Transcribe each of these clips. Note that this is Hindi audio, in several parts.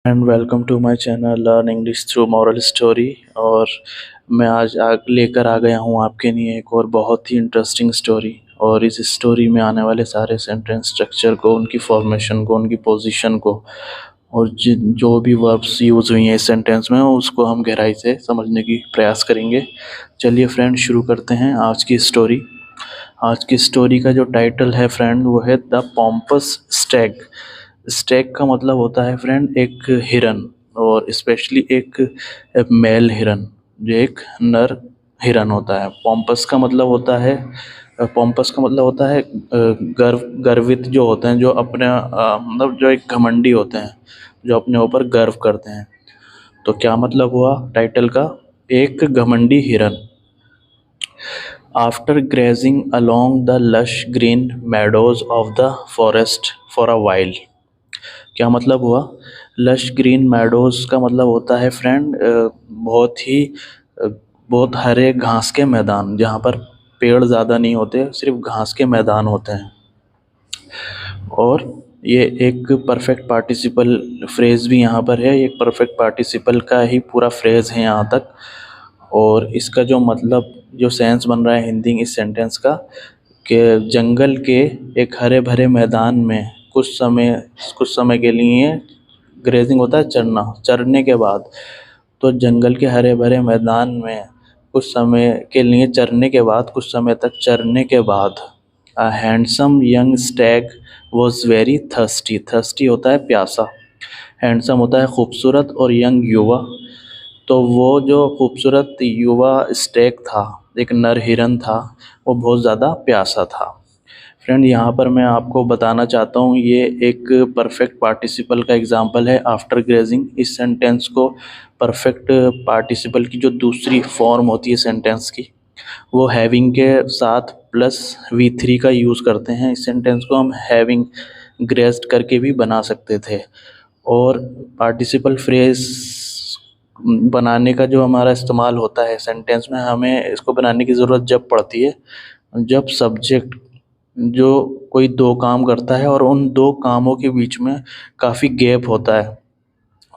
And welcome to my channel learn English through moral story. और मैं आज लेकर आ गया हूँ आपके लिए एक और बहुत ही इंटरेस्टिंग स्टोरी। और इस स्टोरी में आने वाले सारे सेंटेंस स्ट्रक्चर को, उनकी फॉर्मेशन को, उनकी पोजीशन को और जो भी वर्ब्स यूज़ हुई हैं इस सेंटेंस में उसको हम गहराई से समझने की प्रयास करेंगे। चलिए फ्रेंड, शुरू करते हैं आज की स्टोरी। आज की स्टोरी का जो टाइटल है फ्रेंड वो है द पॉम्पस स्टैग। स्टैग का मतलब होता है फ्रेंड एक हिरन, और स्पेशली एक मेल हिरन जो एक नर हिरन होता है। पॉम्पस का मतलब होता है गर्वित जो होते हैं, जो अपने मतलब जो एक घमंडी होते हैं, जो अपने ऊपर गर्व करते हैं। तो क्या मतलब हुआ टाइटल का? एक घमंडी हिरन। After grazing along the lush green meadows of the forest for a while। क्या मतलब हुआ? लश ग्रीन मैडोज का मतलब होता है फ्रेंड बहुत हरे घास के मैदान, जहाँ पर पेड़ ज़्यादा नहीं होते, सिर्फ घास के मैदान होते हैं। और ये एक परफेक्ट पार्टिसिपल फ्रेज़ भी यहाँ पर है। एक परफेक्ट पार्टिसिपल का ही पूरा फ्रेज़ है यहाँ तक। और इसका जो मतलब, जो सेंस बन रहा है हिंदी इस सेंटेंस का, कि जंगल के एक हरे भरे मैदान में कुछ समय के लिए ग्रेजिंग होता है, चरने के बाद। तो जंगल के हरे भरे मैदान में कुछ समय के लिए चरने के बाद, कुछ समय तक चरने के बाद, a handsome young Stag was very thirsty. Thirsty होता है प्यासा, हैंडसम होता है खूबसूरत, और यंग युवा। तो वो जो खूबसूरत युवा स्टैग था, एक नर हिरन था, वो बहुत ज़्यादा प्यासा था। फ्रेंड, यहाँ पर मैं आपको बताना चाहता हूँ, ये एक परफेक्ट पार्टिसिपल का एग्जांपल है आफ्टर ग्रेजिंग। इस सेंटेंस को परफेक्ट पार्टिसिपल की जो दूसरी फॉर्म होती है सेंटेंस की, वो हैविंग के साथ प्लस V3 का यूज़ करते हैं। इस सेंटेंस को हम हैविंग ग्रेज्ड करके भी बना सकते थे। और पार्टिसिपल फ्रेज बनाने का जो हमारा इस्तेमाल होता है सेंटेंस में, हमें इसको बनाने की ज़रूरत जब पड़ती है जब सब्जेक्ट जो कोई दो काम करता है और उन दो कामों के बीच में काफ़ी गैप होता है।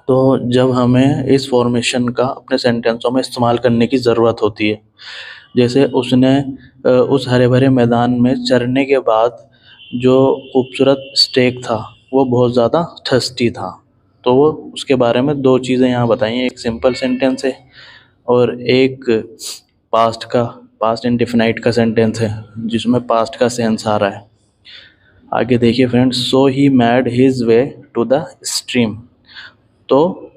तो जब हमें इस फॉर्मेशन का अपने सेंटेंसों में इस्तेमाल करने की ज़रूरत होती है। जैसे उसने उस हरे भरे मैदान में चरने के बाद जो खूबसूरत स्टेक था वो बहुत ज़्यादा थर्स्टी था। तो वो उसके बारे में दो चीज़ें यहाँ बताई हैं। एक सिंपल सेंटेंस है और एक पास्ट इंडेफिनाइट का सेंटेंस है जिसमें पास्ट का सेंस आ रहा है। आगे देखिए friends, so he made his way to the stream. तो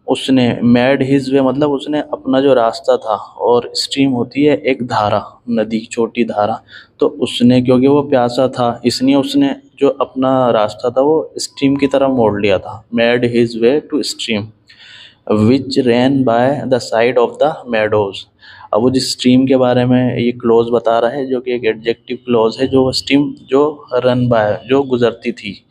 उसने मैड हिज वे मतलब उसने अपना जो रास्ता था, और स्ट्रीम होती है एक धारा, नदी, छोटी धारा। तो उसने, क्योंकि वो प्यासा था, इसलिए उसने जो अपना रास्ता था वो स्ट्रीम की तरफ मोड़ लिया था। Made his way to stream which ran by the side of the meadows. अब वो जिस स्ट्रीम के बारे में ये क्लोज बता रहा है, जो कि एक एडजेक्टिव क्लोज है, जो स्ट्रीम जो रन बाय, जो गुजरती थी,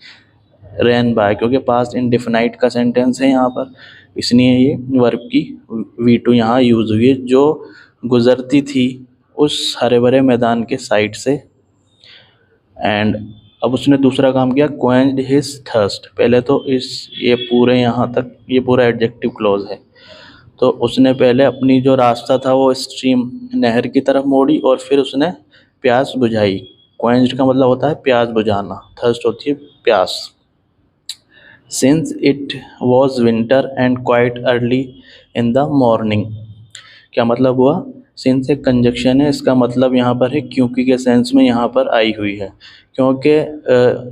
रैन बाय, क्योंकि पास्ट इंडेफिनाइट का सेंटेंस है यहाँ पर, इसलिए ये वर्ब की V2 यहाँ यूज़ हुई है, जो गुजरती थी उस हरे भरे मैदान के साइड से। एंड अब उसने दूसरा काम किया, क्वेंच्ड हिज थर्स्ट। पहले तो ये पूरे यहाँ तक ये पूरा एडजेक्टिव क्लोज है। तो उसने पहले अपनी जो रास्ता था वो स्ट्रीम, नहर की तरफ मोड़ी, और फिर उसने प्यास बुझाई। क्वेंच्ड का मतलब होता है प्यास बुझाना, थर्स्ट होती है प्यास। Since it was winter and quite early in the morning. क्या मतलब हुआ? सिंस एक कंजक्शन है, इसका मतलब यहाँ पर है क्योंकि के सेंस में यहाँ पर आई हुई है। क्योंकि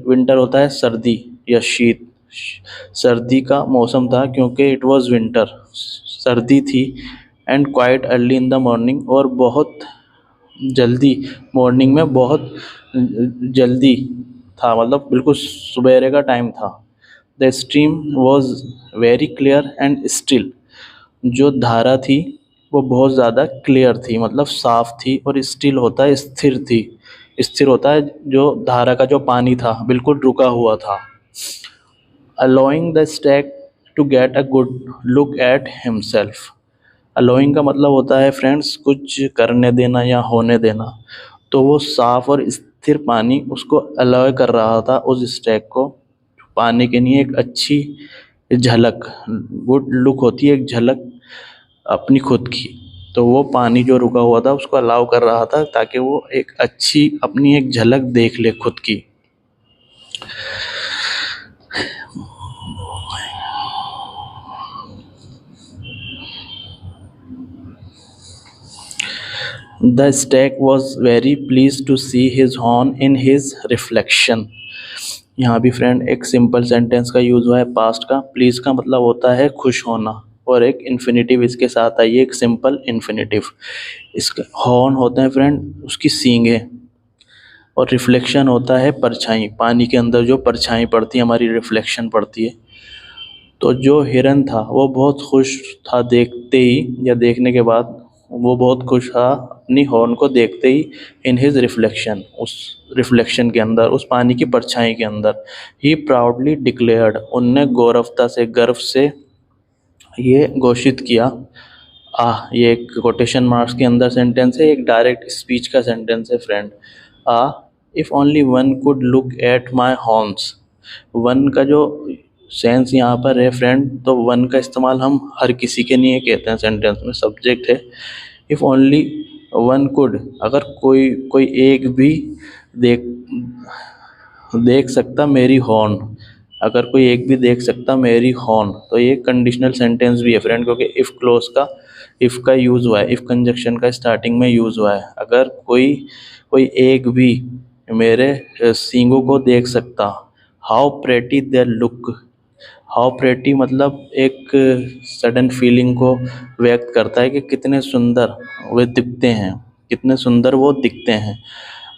विंटर होता है सर्दी या शीत, सर्दी का मौसम था, क्योंकि इट वॉज विंटर, सर्दी थी, and quite early in the morning, और बहुत जल्दी, मॉर्निंग में बहुत जल्दी था, मतलब बिल्कुल सवेरे का टाइम था। The stream was very clear and still. जो धारा थी वो बहुत ज़्यादा क्लियर थी, मतलब साफ थी, और स्टिल होता है स्थिर थी। स्थिर होता है जो धारा का जो पानी था बिल्कुल रुका हुआ था। Allowing the stag to get a good look at himself. Allowing का मतलब होता है फ्रेंड्स कुछ करने देना या होने देना। तो वो साफ और स्थिर पानी उसको अलाउ कर रहा था, उस स्टैग को पाने के लिए एक अच्छी झलक, गुड लुक होती है एक झलक अपनी खुद की। तो वो पानी जो रुका हुआ था उसको अलाउ कर रहा था ताकि वो एक अच्छी अपनी एक झलक देख ले खुद की। The stag was very pleased to see his horn in his reflection. यहाँ भी फ्रेंड एक सिंपल सेंटेंस का यूज़ हुआ है पास्ट का। प्लीज़ का मतलब होता है खुश होना, और एक इन्फिनेटिव इसके साथ आई है, एक सिंपल इन्फिनेटिव। इसका हॉर्न होता है फ्रेंड उसकी सींगे, और रिफ्लेक्शन होता है परछाई, पानी के अंदर जो परछाई पड़ती है हमारी रिफ्लेक्शन पड़ती है। तो जो हिरन था वो बहुत खुश था देखते ही, या देखने के बाद वो बहुत खुश था अपनी हॉर्न को देखते ही। इन हिज रिफ्लेक्शन, उस रिफ्लेक्शन के अंदर, उस पानी की परछाई के अंदर। ही प्राउडली डिक्लेयर्ड, उनने गौरवता से, गर्व से ये घोषित किया। ये एक कोटेशन मार्क्स के अंदर सेंटेंस है, एक डायरेक्ट स्पीच का सेंटेंस है friend. If only one could look at my horns. One का जो सेंस यहाँ पर है फ्रेंड, तो वन का इस्तेमाल हम हर किसी के लिए कहते हैं सेंटेंस में, सब्जेक्ट है। इफ़ ओनली वन कुड, अगर कोई कोई एक भी देख देख सकता मेरी हॉर्न, अगर कोई एक भी देख सकता मेरी हॉर्न, तो ये कंडीशनल सेंटेंस भी है फ्रेंड, क्योंकि इफ़ क्लोज का, इफ़ का यूज़ हुआ है, इफ़ कंजक्शन का स्टार्टिंग में यूज़ हुआ है। अगर कोई कोई एक भी मेरे सींगों को देख सकता। How pretty their look. How pretty मतलब एक सडन फीलिंग को व्यक्त करता है कि कितने सुंदर वे दिखते हैं, कितने सुंदर वो दिखते हैं।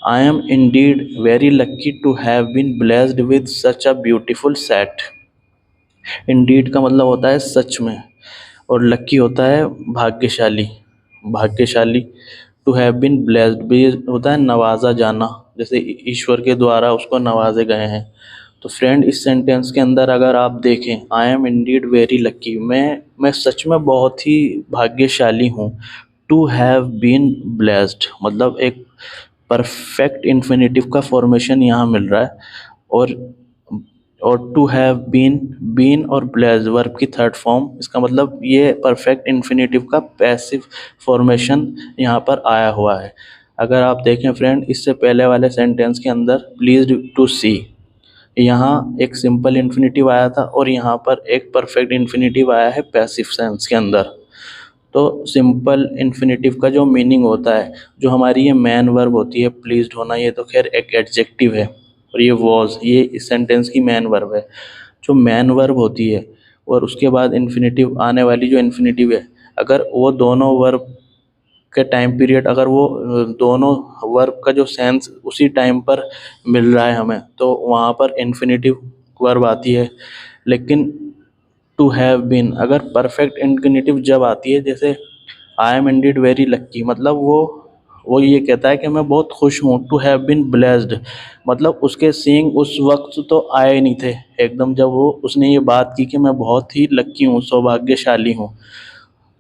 I am indeed very lucky to have been blessed with such a beautiful set. Indeed का मतलब होता है सच में, और लक्की होता है भाग्यशाली, भाग्यशाली। टू हैव बीन ब्लेस्ड भी होता है नवाजा जाना, जैसे ईश्वर के द्वारा उसको नवाजे गए हैं। तो फ्रेंड इस सेंटेंस के अंदर अगर आप देखें, आई एम इंडीड वेरी लक्की, मैं सच में बहुत ही भाग्यशाली हूँ। टू हैव बीन ब्लेस्ड मतलब एक परफेक्ट इन्फिनेटिव का फॉर्मेशन यहाँ मिल रहा है। और टू हैव बीन और ब्लेस्ड वर्ब की थर्ड फॉर्म, इसका मतलब ये परफेक्ट इन्फिनेटिव का पैसिव फॉर्मेशन यहाँ पर आया हुआ है। अगर आप देखें फ्रेंड, इससे पहले वाले सेंटेंस के अंदर प्लीज्ड टू सी, यहाँ एक सिंपल इन्फिनेटिव आया था, और यहाँ पर एक परफेक्ट इन्फिनेटिव आया है पैसिव सेंस के अंदर। तो सिंपल इन्फिनेटिव का जो मीनिंग होता है, जो हमारी ये मैन वर्ब होती है प्लीज्ड होना, ये तो खैर एक एडजेक्टिव है, और ये वॉज, ये इस सेंटेंस की मैन वर्ब है। जो मैन वर्ब होती है और उसके बाद इन्फिनेटिव आने वाली जो इन्फिनेटिव है, अगर वो दोनों वर्ब के टाइम पीरियड, अगर वो दोनों वर्ब का जो सेंस उसी टाइम पर मिल रहा है हमें, तो वहाँ पर इन्फिनेटिव वर्ब आती है। लेकिन टू हैव बीन, अगर परफेक्ट इन्फिनेटिव जब आती है, जैसे आई एम इंडीड वेरी लक्की, मतलब वो ये कहता है कि मैं बहुत खुश हूँ। टू हैव बीन ब्लेस्ड मतलब उसके सींग उस वक्त तो आए नहीं थे एकदम, जब वो उसने ये बात की कि मैं बहुत ही लक्की हूँ, सौभाग्यशाली हूँ।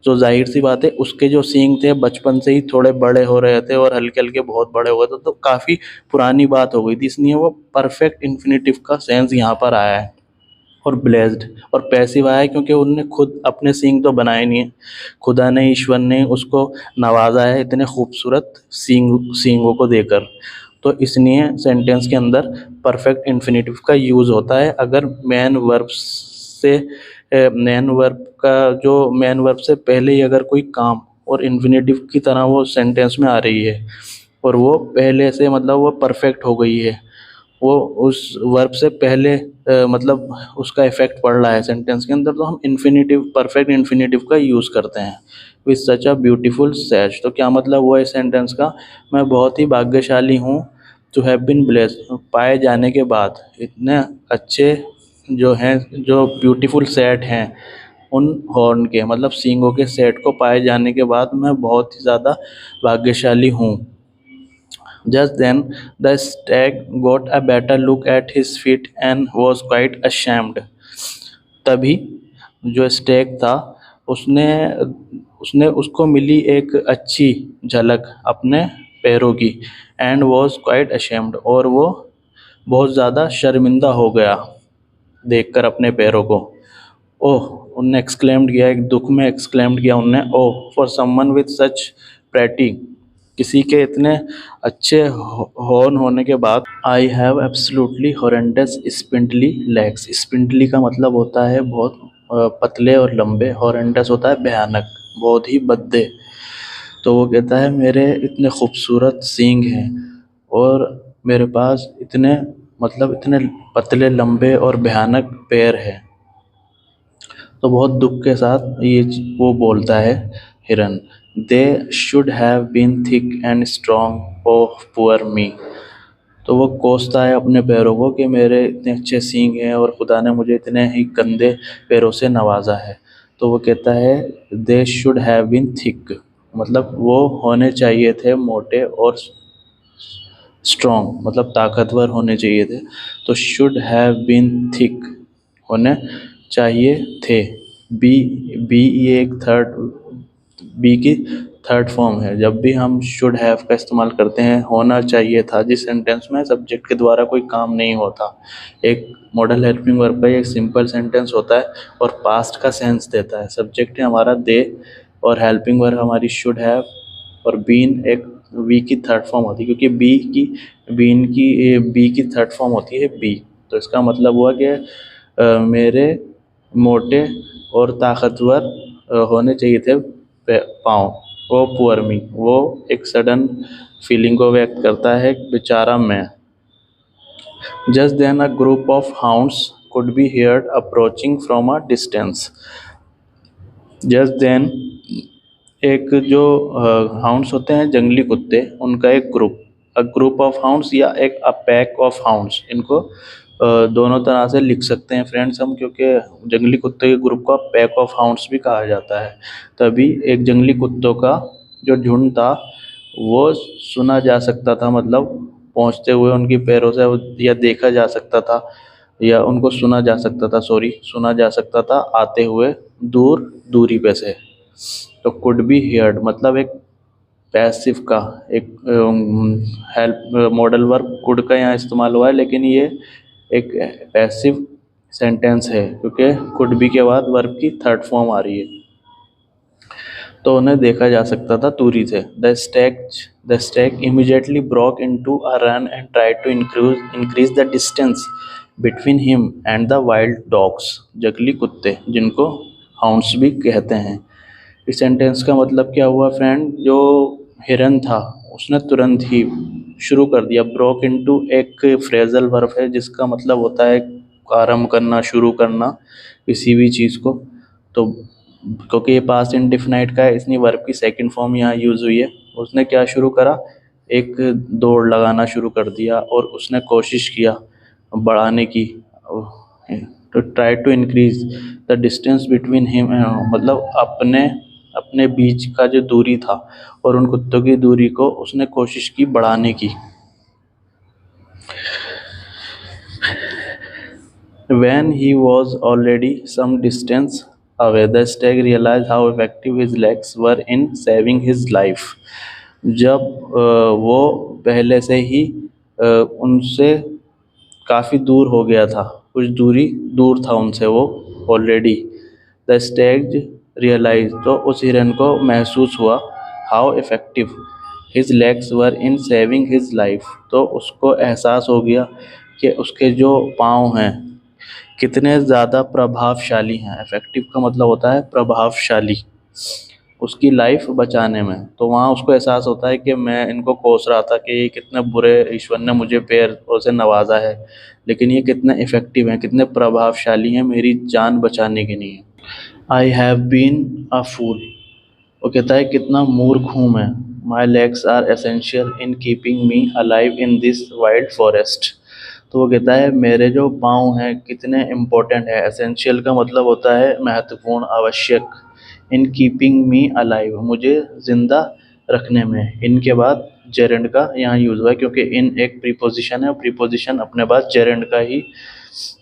तो जाहिर सी बात है उसके जो सींग थे बचपन से ही थोड़े बड़े हो रहे थे, और हल्के हल्के बहुत बड़े हो गए थे, तो काफ़ी पुरानी बात हो गई थी, इसलिए वो परफेक्ट इन्फिनेटिव का सेंस यहाँ पर आया है। और ब्लेस्ड और पैसिव आया है क्योंकि उनने खुद अपने सींग तो बनाए नहीं है, खुदा ने, ईश्वर ने उसको नवाजा है इतने खूबसूरत सींगों को देकर। तो इसलिए सेंटेंस के अंदर परफेक्ट इन्फिनेटिव का यूज़ होता है अगर मैन वर्ब से, मैन वर्ब का जो मैन वर्ब से पहले ही अगर कोई काम और इन्फिनेटिव की तरह वो सेंटेंस में आ रही है, और वो पहले से मतलब वो परफेक्ट हो गई है, वो उस वर्ब से पहले मतलब उसका इफेक्ट पड़ रहा है सेंटेंस के अंदर, तो हम इन्फिनेटिव, परफेक्ट इन्फिनेटिव का यूज़ करते हैं। विद सच अ ब्यूटीफुल सैज, तो क्या मतलब हुआ इस सेंटेंस का, मैं बहुत ही भाग्यशाली हूँ। टू हैव बीन ब्लेस्ड, पाए जाने के बाद, इतने अच्छे जो हैं, जो ब्यूटीफुल सेट हैं उन हॉर्न के, मतलब सींगों के सेट को पाए जाने के बाद मैं बहुत ही ज़्यादा भाग्यशाली हूँ। Just then the stag got a better look at his feet and was quite ashamed. तभी जो स्टैग था उसने उसने उसको मिली एक अच्छी झलक अपने पैरों की, एंड वॉज क्वाइट अशेम्ड, और वो बहुत ज़्यादा शर्मिंदा हो गया देखकर अपने पैरों को। ओह, उनने एक्सक्लेम्ड किया, एक दुख में एक्सक्लेम्ड किया उनने, oh for someone with such pretty, किसी के इतने अच्छे हॉर्न होने के बाद, I have absolutely horrendous spindly legs. Spindly का मतलब होता है बहुत पतले और लंबे, हॉरेंडस होता है भयानक, बहुत ही भद्दे। तो वो कहता है मेरे इतने खूबसूरत सींग हैं और मेरे पास इतने, मतलब इतने पतले लंबे और भयानक पैर हैं। तो बहुत दुख के साथ ये वो बोलता है हिरन, they should have been thick and strong oh poor me. तो वो कोसता है अपने पैरों को कि मेरे इतने अच्छे सींग हैं और खुदा ने मुझे इतने ही गंदे पैरों से नवाजा है। तो वो कहता है they should have been thick, मतलब वो होने चाहिए थे मोटे और स्ट्रॉन्ग, मतलब ताकतवर होने चाहिए थे। तो शुड हैव बीन थिक, होने चाहिए थे। बी, बी ये एक थर्ड, बी की थर्ड फॉर्म है। जब भी हम शुड हैव का इस्तेमाल करते हैं, होना चाहिए था, जिस सेंटेंस में सब्जेक्ट के द्वारा कोई काम नहीं होता, एक मॉडल हेल्पिंग वर्ब का एक सिंपल सेंटेंस होता है और पास्ट का सेंस देता है। सब्जेक्ट है हमारा दे और हेल्पिंग वर्ब हमारी शुड हैव, और बीन एक वी की थर्ड फॉर्म होती है, क्योंकि बी की थर्ड फॉर्म होती है बी। तो इसका मतलब हुआ कि मेरे मोटे और ताकतवर होने चाहिए थे पाँव। वो पुअर मी, वो एक सडन फीलिंग को व्यक्त करता है, बेचारा मैं। Just then a group of hounds could be heard approaching from a distance. Just then, एक जो हाउंड्स होते हैं जंगली कुत्ते, उनका एक group, a group of hounds या एक अ पैक ऑफ हाउंड्स, इनको दोनों तरह से लिख सकते हैं फ्रेंड्स हम, क्योंकि जंगली कुत्ते के ग्रुप को पैक ऑफ हाउंड्स भी कहा जाता है। तभी एक जंगली कुत्तों का जो झुंड था वो सुना जा सकता था, मतलब पहुंचते हुए उनकी पैरों से, या देखा जा सकता था, या उनको सुना जा सकता था, सॉरी सुना जा सकता था आते हुए दूरी पे से। तो कुड बी हियर्ड मतलब एक पैसिव का एक हेल्प मॉडल वर्ब कुड का यहाँ इस्तेमाल हुआ है, लेकिन ये एक पैसिव सेंटेंस है क्योंकि कुड बी के बाद वर्ब की थर्ड फॉर्म आ रही है। तो उन्हें देखा जा सकता था दूरी से। The stag immediately broke into a run and tried to increase the distance between him and the wild dogs. जंगली कुत्ते जिनको हाउंड्स भी कहते हैं। इस सेंटेंस का मतलब क्या हुआ फ्रेंड, जो हिरन था उसने तुरंत ही शुरू कर दिया। ब्रोक इनटू एक फ्रेजल वर्ब है जिसका मतलब होता है आरंभ करना, शुरू करना किसी भी चीज़ को। तो क्योंकि ये पास्ट इंडिफिनाइट का है इसलिए वर्ब की सेकंड फॉर्म यहाँ यूज़ हुई है। उसने क्या शुरू करा, एक दौड़ लगाना शुरू कर दिया और उसने कोशिश किया बढ़ाने की। तो try to increase the distance between him, मतलब अपने अपने बीच का जो दूरी था और उन कुत्तों की दूरी को उसने कोशिश की बढ़ाने की। When he was already some distance away, the stag realized how effective his legs were in saving his life. जब वो पहले से ही उनसे काफ़ी दूर हो गया था, कुछ दूरी दूर था उनसे वो ऑलरेडी। द स्टैग रियलाइज, तो उस हिरन को महसूस हुआ, how effective his legs were in saving his life, तो उसको एहसास हो गया कि उसके जो पाँव हैं कितने ज़्यादा प्रभावशाली हैं। इफ़ेक्टिव का मतलब होता है प्रभावशाली, उसकी लाइफ बचाने में। तो वहाँ उसको एहसास होता है कि मैं इनको कोस रहा था कि ये कितने बुरे, ईश्वर ने मुझे पैरों से नवाजा है, लेकिन ये कितने इफ़ेक्टिव हैं, कितने प्रभावशाली हैं मेरी जान बचाने के लिए। आई हैव बीन अ फूल, वो कहता है कितना मूर्ख हूँ मैं। My legs are essential in keeping me alive in this wild forest. तो वो कहता है मेरे जो पाँव हैं कितने इम्पोर्टेंट है। एसेंशियल का मतलब होता है महत्वपूर्ण, आवश्यक। इन कीपिंग मी अलाइव, मुझे ज़िंदा रखने में। इनके बाद जेरेंड का यहाँ यूज़ हुआ है क्योंकि इन एक प्रीपोजिशन है और प्रीपोजिशन अपने बाद जेरेंड का ही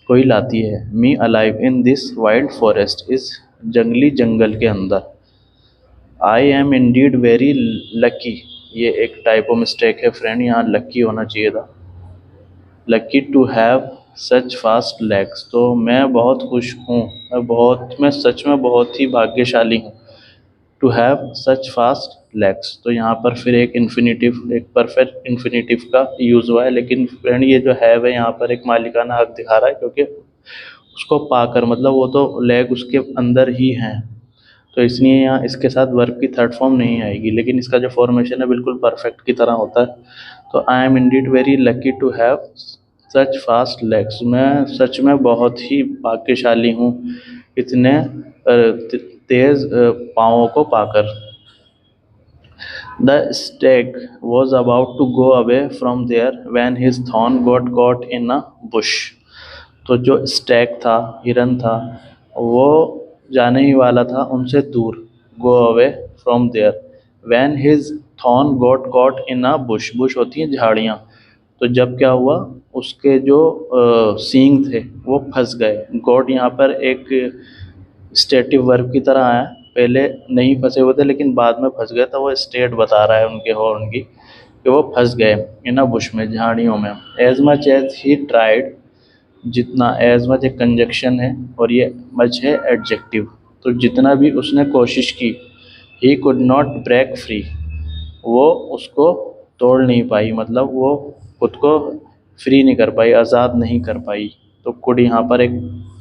कोई लाती है। Me alive in this wild forest, इस जंगली जंगल के अंदर। I am indeed very lucky, ये एक टाइपो मिस्टेक है फ्रेंड, यहाँ लकी होना चाहिए था। Lucky to have such fast legs, तो मैं बहुत खुश हूँ, मैं सच में बहुत ही भाग्यशाली हूँ। To have such fast legs, तो यहाँ पर फिर एक इन्फिनेटिव, एक परफेक्ट इन्फिनेटिव का यूज़ हुआ है, लेकिन फ्रेंड ये जो हैव है यहाँ पर एक मालिकाना हक दिखा रहा है, क्योंकि उसको पाकर मतलब वो तो लेग उसके अंदर ही हैं, तो इसलिए यहाँ इसके साथ वर्ब की थर्ड फॉर्म नहीं आएगी, लेकिन इसका जो फॉर्मेशन है बिल्कुल परफेक्ट की तरह होता है। तो I am indeed very lucky to have such fast legs, मैं सच में बहुत ही भाग्यशाली हूँ इतने तेज पाँवों को पाकर। The stag was about to go away from there when his thorn got caught in a bush, तो जो स्टैग था, हिरन था, वो जाने ही वाला था उनसे दूर, go away from there when his thorn got caught in a bush, bush होती हैं झाड़ियाँ, तो जब क्या हुआ उसके जो सींग थे वो फंस गए। गॉट यहाँ पर एक स्टेटिव वर्ब की तरह आया, पहले नहीं फंसे हुए थे लेकिन बाद में फंस गए, तो वो स्टेट बता रहा है उनके हॉर्न की कि वो फंस गए इन अ बुश में, झाड़ियों में। As much as he tried, जितना, एज मच एक कंजक्शन है और ये मच है एडजेक्टिव, तो जितना भी उसने कोशिश की, he could not break free, वो उसको तोड़ नहीं पाई, मतलब वो खुद को फ्री नहीं कर पाई, आज़ाद नहीं कर पाई। तो कुड यहाँ पर एक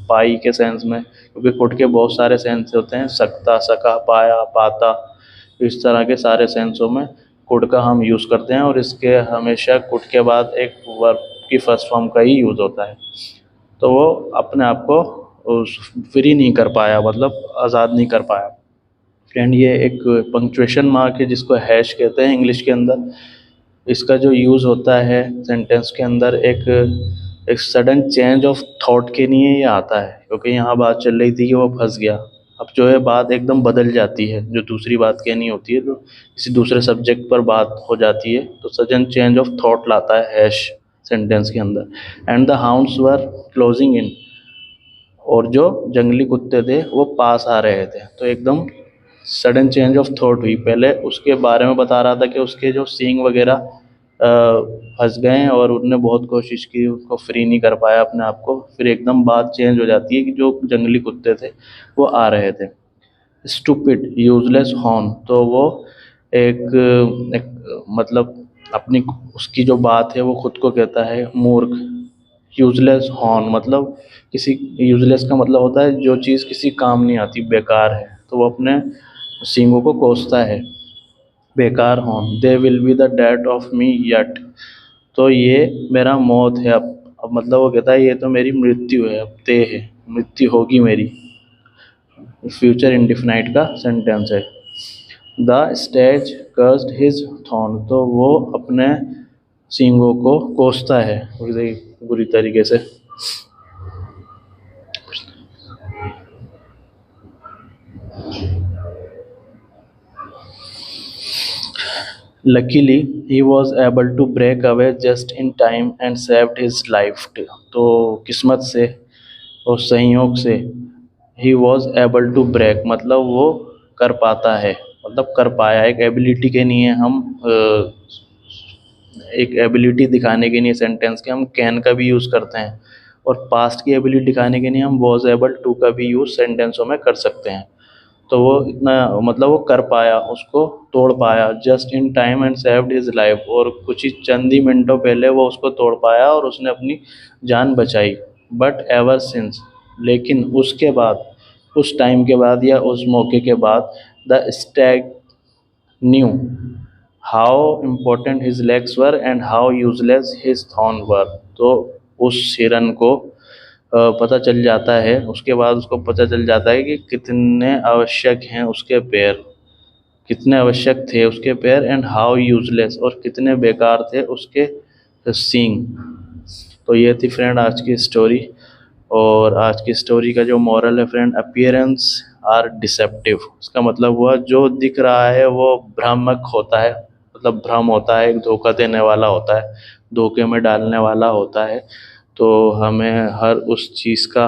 पाई के सेंस में, क्योंकि कुड के बहुत सारे सेंस होते हैं, सकता, सका, पाया, पाता, इस तरह के सारे सेंसों में कुड का हम यूज़ करते हैं, और इसके हमेशा कुड के बाद एक वर्ब की फर्स्ट फॉर्म का ही यूज़ होता है। तो वो अपने आप को फ्री नहीं कर पाया, मतलब आज़ाद नहीं कर पाया। फ्रेंड ये एक पंक्चुएशन मार्क है जिसको हैश कहते हैं इंग्लिश के अंदर, इसका जो यूज़ होता है सेंटेंस के अंदर एक सडन चेंज ऑफ थॉट के लिए ये आता है, क्योंकि यहाँ बात चल रही थी कि वो फंस गया, अब जो है बात एकदम बदल जाती है, जो दूसरी बात कहनी होती है तो किसी दूसरे सब्जेक्ट पर बात हो जाती है, तो सडन चेंज ऑफ थॉट लाता है हैश सेंटेंस के अंदर। And the hounds were closing in, और जो जंगली कुत्ते थे वो पास आ रहे थे, तो एकदम सडन चेंज ऑफ थॉट हुई। पहले उसके बारे में बता रहा था कि उसके जो सींग वगैरह फंस गए हैं और उन्होंने बहुत कोशिश की, उसको फ्री नहीं कर पाया अपने आप को, फिर एकदम बात चेंज हो जाती है कि जो जंगली कुत्ते थे वो आ रहे थे। स्टूपिड, यूजलेस हॉर्न, तो वो एक मतलब अपनी उसकी जो बात है वो खुद को कहता है मूर्ख। यूजलेस हॉर्न मतलब किसी, यूजलेस का मतलब होता है जो चीज़ किसी काम नहीं आती, बेकार है, तो वो अपने सींगों को कोसता है। बेकार horn, they will be the death of me yet, तो ये मेरा मौत है अब मतलब वो कहता है ये तो मेरी मृत्यु है, अब ते है, मृत्यु होगी मेरी, फ्यूचर इंडिफिनाइट का सेंटेंस है। The stage cursed his thorn, तो वो अपने सींगों को कोसता है बुरी तरीके से। Luckily, he was able to break away just in time and saved his life. तो किस्मत से और संयोग से he was able to break मतलब वो कर पाता है, मतलब कर पाया, एक एबिलिटी के लिए हम एक एबिलिटी दिखाने के लिए सेंटेंस के हम कैन का भी यूज़ करते हैं, और पास्ट की एबिलिटी दिखाने के लिए हम वॉज एबल टू का भी यूज़ सेंटेंसों में कर सकते हैं। तो वो इतना मतलब वो कर पाया, उसको तोड़ पाया, just in time and saved his life, और कुछ ही चंद ही मिनटों पहले वो उसको तोड़ पाया और उसने अपनी जान बचाई। बट एवर सिंस, लेकिन उसके बाद, उस टाइम के बाद या उस मौके के बाद, the stag knew how important his legs were and how useless his thorn were, तो उस हिरन को पता चल जाता है, उसके बाद उसको पता चल जाता है कि कितने आवश्यक हैं उसके पैर, कितने आवश्यक थे उसके पैर, एंड हाउ यूजलेस, और कितने बेकार थे उसके सींग। तो ये थी फ्रेंड आज की स्टोरी, और आज की स्टोरी का जो मॉरल है फ्रेंड, अपीयरेंस आर डिसेप्टिव, उसका मतलब हुआ जो दिख रहा है वो भ्रामक होता है, मतलब भ्रम होता है, एक धोखा देने वाला होता है, धोखे में डालने वाला होता है। तो हमें हर उस चीज़ का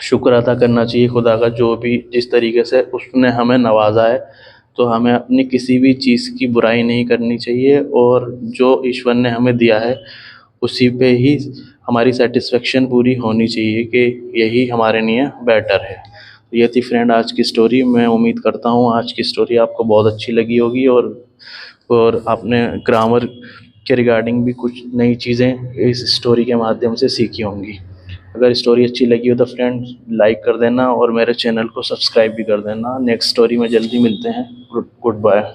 शुक्र अदा करना चाहिए खुदा का, जो भी जिस तरीके से उसने हमें नवाजा है, तो हमें अपनी किसी भी चीज़ की बुराई नहीं करनी चाहिए, और जो ईश्वर ने हमें दिया है उसी पे ही हमारी सेटिस्फेक्शन पूरी होनी चाहिए कि यही हमारे लिए बेटर है। ये थी फ्रेंड आज की स्टोरी। मैं उम्मीद करता हूँ आज की स्टोरी आपको बहुत अच्छी लगी होगी और आपने ग्रामर के रिगार्डिंग भी कुछ नई चीज़ें इस स्टोरी के माध्यम से सीखी होंगी। अगर स्टोरी अच्छी लगी हो तो फ्रेंड लाइक कर देना और मेरे चैनल को सब्सक्राइब भी कर देना। नेक्स्ट स्टोरी में जल्दी मिलते हैं। Good bye.